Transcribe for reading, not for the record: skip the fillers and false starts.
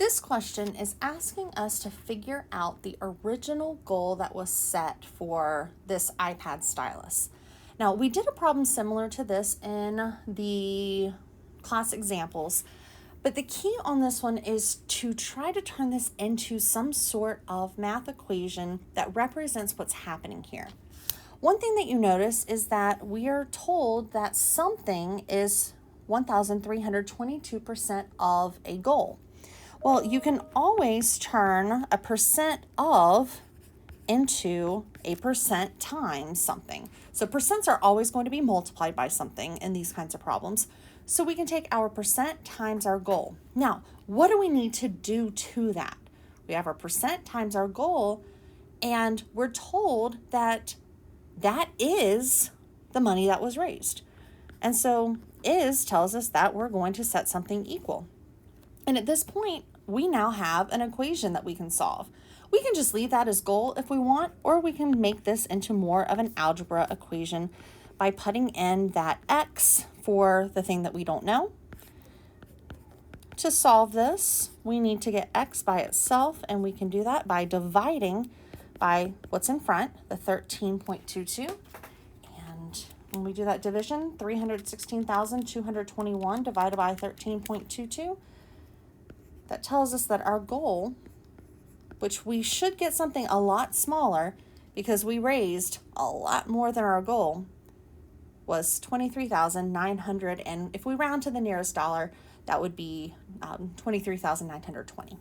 This question is asking us to figure out the original goal that was set for this iPad stylus. Now, we did a problem similar to this in the class examples, but the key on this one is to try to turn this into some sort of math equation that represents what's happening here. One thing that you notice is that we are told that something is 1,322% of a goal. Well, you can always turn a percent of into a percent times something. So percents are always going to be multiplied by something in these kinds of problems. So we can take our percent times our goal. Now, what do we need to do to that? We have our percent times our goal, and we're told that that is the money that was raised. And so is tells us that we're going to set something equal. And at this point, we now have an equation that we can solve. We can just leave that as goal if we want, or we can make this into more of an algebra equation by putting in that x for the thing that we don't know. To solve this, we need to get x by itself, and we can do that by dividing by what's in front, the 13.22. And when we do that division, 316,221 divided by 13.22, that tells us that our goal, which we should get something a lot smaller because we raised a lot more than our goal, was 23,900, and if we round to the nearest dollar, that would be 23,920.